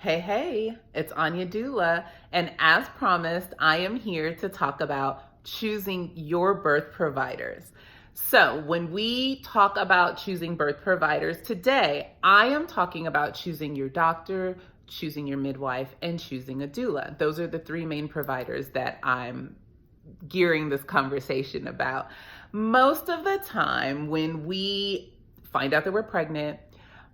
Hey, it's Anya Dula, and as promised, I am here to talk about choosing your birth providers. So, when we talk about choosing birth providers today, I am talking about choosing your doctor, choosing your midwife, and choosing a doula. Those are the three main providers that I'm gearing this conversation about. Most of the time, when we find out that we're pregnant,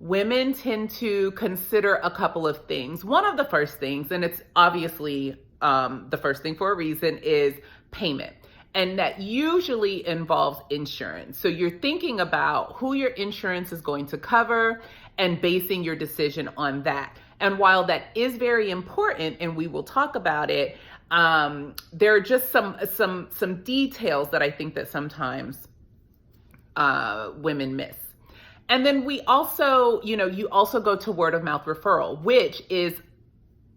women tend to consider a couple of things. One of the first things, and it's obviously the first thing for a reason, is payment. And that usually involves insurance. So you're thinking about who your insurance is going to cover and basing your decision on that. And while that is very important, and we will talk about it, there are just some details that I think that sometimes women miss. And then we also, you also go to word of mouth referral, which is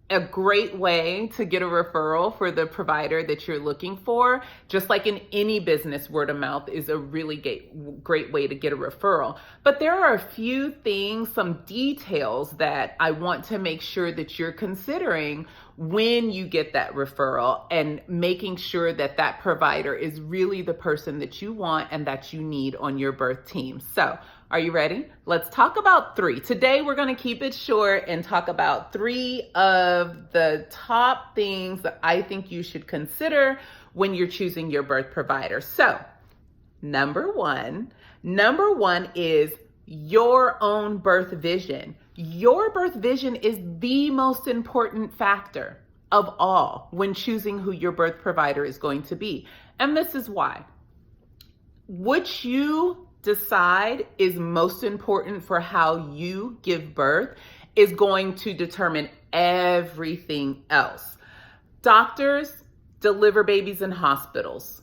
a great way to get a referral for the provider that you're looking for. Just like in any business, word of mouth is a really great way to get a referral. But there are a few things, some details that I want to make sure that you're considering when you get that referral, and making sure that that provider is really the person that you want and that you need on your birth team. So, are you ready? Let's talk about three. Today, we're going to keep it short and talk about three of the top things that I think you should consider when you're choosing your birth provider. So, number one is your own birth vision. Your birth vision is the most important factor of all when choosing who your birth provider is going to be. And this is why. What you decide is most important for how you give birth is going to determine everything else. Doctors deliver babies in hospitals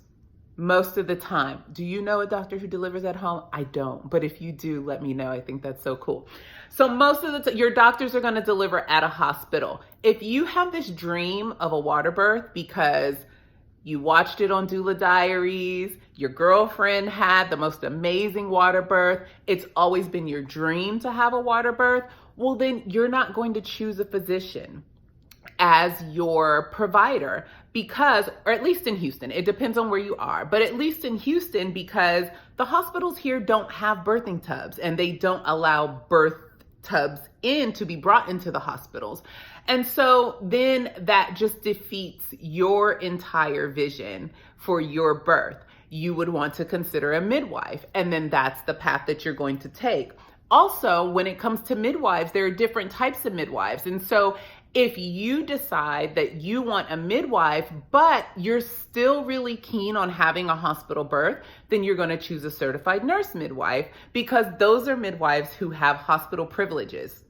most of the time. Do you know a doctor who delivers at home? I don't, but if you do, let me know. I think that's so cool. So most of the time, your doctors are going to deliver at a hospital. If you have this dream of a water birth because you watched it on Doula Diaries, your girlfriend had the most amazing water birth, it's always been your dream to have a water birth, well, then you're not going to choose a physician as your provider because, or at least in Houston, it depends on where you are, but at least in Houston, because the hospitals here don't have birthing tubs and they don't allow birth tubs in to be brought into the hospitals. And so then that just defeats your entire vision for your birth. You would want to consider a midwife, and then that's the path that you're going to take. Also, when it comes to midwives, there are different types of midwives. And so if you decide that you want a midwife, but you're still really keen on having a hospital birth, then you're going to choose a certified nurse midwife, because those are midwives who have hospital privileges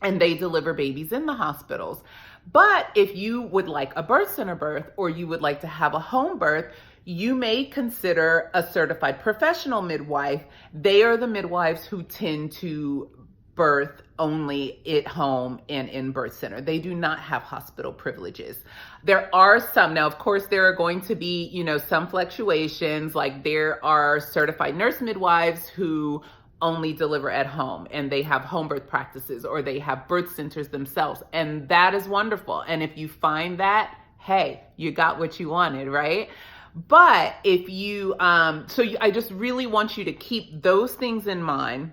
and they deliver babies in the hospitals. But if you would like a birth center birth, or you would like to have a home birth, you may consider a certified professional midwife. They are the midwives who tend to birth only at home and in birth center. They do not have hospital privileges. There are some, now of course there are going to be, some fluctuations, like there are certified nurse midwives who only deliver at home and they have home birth practices, or they have birth centers themselves. And that is wonderful. And if you find that, hey, you got what you wanted, right? But if you, I just really want you to keep those things in mind.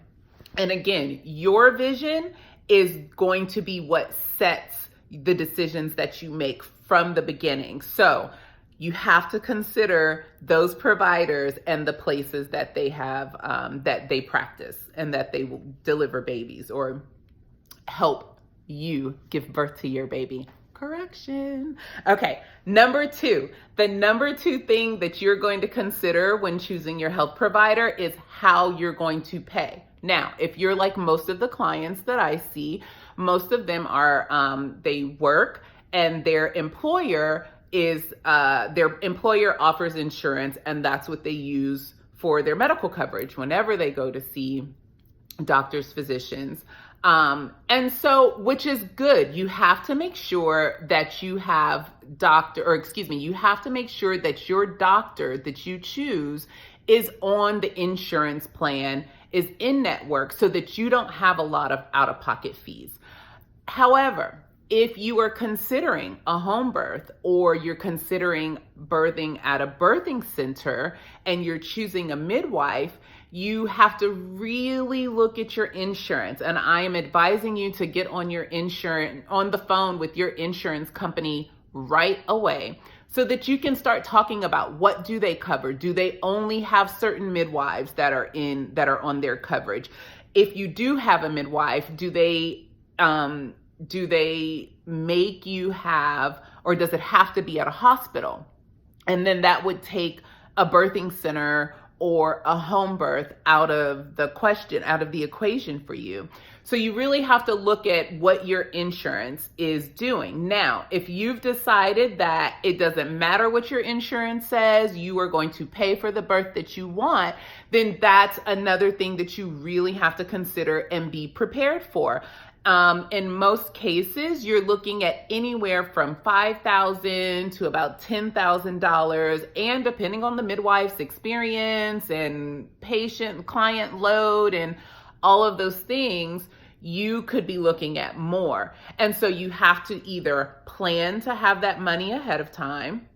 And again, your vision is going to be what sets the decisions that you make from the beginning. So you have to consider those providers and the places that they have, that they practice and that they will deliver babies or help you give birth to your baby. Correction. Okay, number two. The number two thing that you're going to consider when choosing your health provider is how you're going to pay. Now, if you're like most of the clients that I see, most of them are, they work and their employer offers insurance, and that's what they use for their medical coverage whenever they go to see doctors, physicians. And so, which is good. You have to make sure that you have you have to make sure that your doctor that you choose is on the insurance plan, is in network, so that you don't have a lot of out-of-pocket fees. However, if you are considering a home birth or you're considering birthing at a birthing center and you're choosing a midwife, you have to really look at your insurance. And I am advising you to get on your insurance, on the phone with your insurance company right away, so that you can start talking about what do they cover? Do they only have certain midwives that are on their coverage? If you do have a midwife, do they make you have, or does it have to be at a hospital? And then that would take a birthing center or a home birth out of the equation for you. So you really have to look at what your insurance is doing. Now, if you've decided that it doesn't matter what your insurance says, you are going to pay for the birth that you want, then that's another thing that you really have to consider and be prepared for. In most cases, you're looking at anywhere from $5,000 to about $10,000, and depending on the midwife's experience and client load and all of those things, you could be looking at more. And so you have to either plan to have that money ahead of time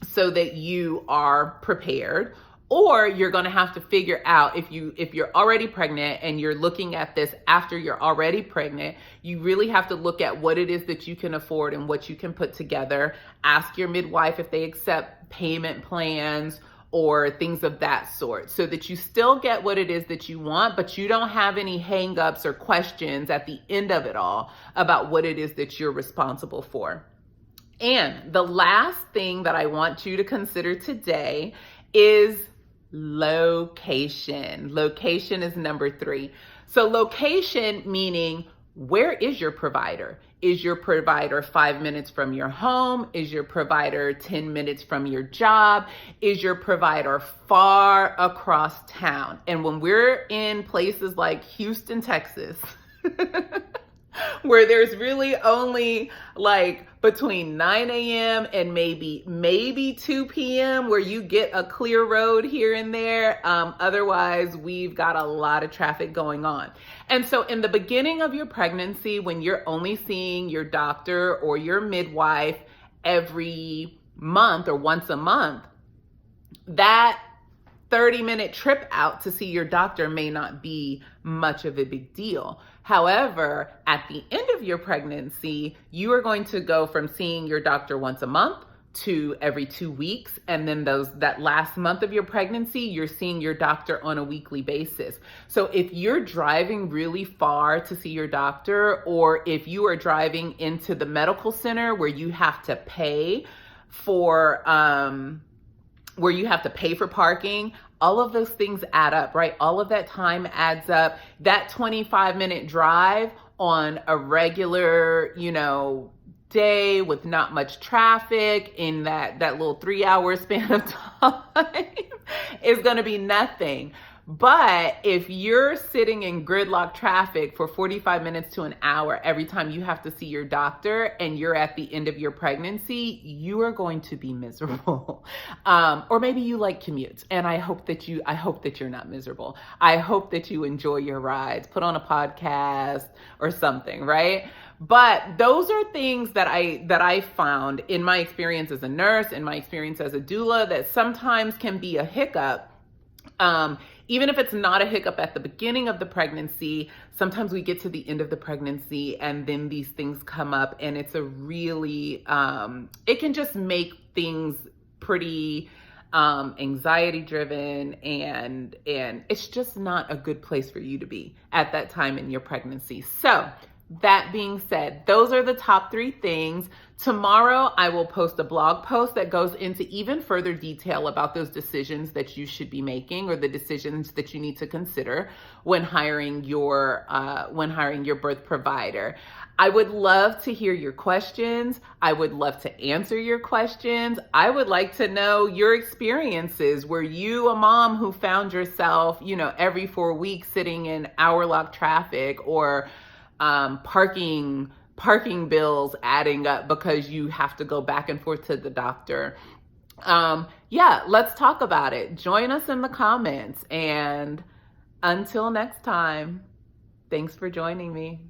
so that you are prepared, or you're going to have to figure out, if you're already pregnant and you're looking at this after you're already pregnant, you really have to look at what it is that you can afford and what you can put together. Ask your midwife if they accept payment plans or things of that sort, so that you still get what it is that you want, but you don't have any hangups or questions at the end of it all about what it is that you're responsible for. And the last thing that I want you to consider today is location. Location is number 3. So location meaning, where is your provider? Is your provider 5 minutes from your home? Is your provider 10 minutes from your job? Is your provider far across town? And when we're in places like Houston, Texas, where there's really only like between 9 a.m. and maybe 2 p.m. where you get a clear road here and there. Otherwise, we've got a lot of traffic going on. And so in the beginning of your pregnancy, when you're only seeing your doctor or your midwife every month or once a month, that 30-minute trip out to see your doctor may not be much of a big deal. However, at the end of your pregnancy, you are going to go from seeing your doctor once a month to every 2 weeks. And then that last month of your pregnancy, you're seeing your doctor on a weekly basis. So if you're driving really far to see your doctor, or if you are driving into the medical center where you have to pay for parking, all of those things add up, right? All of that time adds up. That 25-minute drive on a regular, day with not much traffic in that little 3-hour span of time is going to be nothing. But if you're sitting in gridlock traffic for 45 minutes to an hour every time you have to see your doctor, and you're at the end of your pregnancy, you are going to be miserable. Or maybe you like commutes, and I hope that you're not miserable. I hope that you enjoy your rides, put on a podcast or something, right? But those are things that I found in my experience as a nurse, in my experience as a doula, that sometimes can be a hiccup. Even if it's not a hiccup at the beginning of the pregnancy, sometimes we get to the end of the pregnancy and then these things come up, and it's a really, it can just make things pretty anxiety driven, and it's just not a good place for you to be at that time in your pregnancy. So that being said, those are the top 3 things. Tomorrow, I will post a blog post that goes into even further detail about those decisions that you should be making, or the decisions that you need to consider when hiring your birth provider. I would love to hear your questions. I would love to answer your questions. I would like to know your experiences. Were you a mom who found yourself, every 4 weeks sitting in hour-locked traffic, or parking bills adding up because you have to go back and forth to the doctor? Let's talk about it. Join us in the comments. And until next time, thanks for joining me.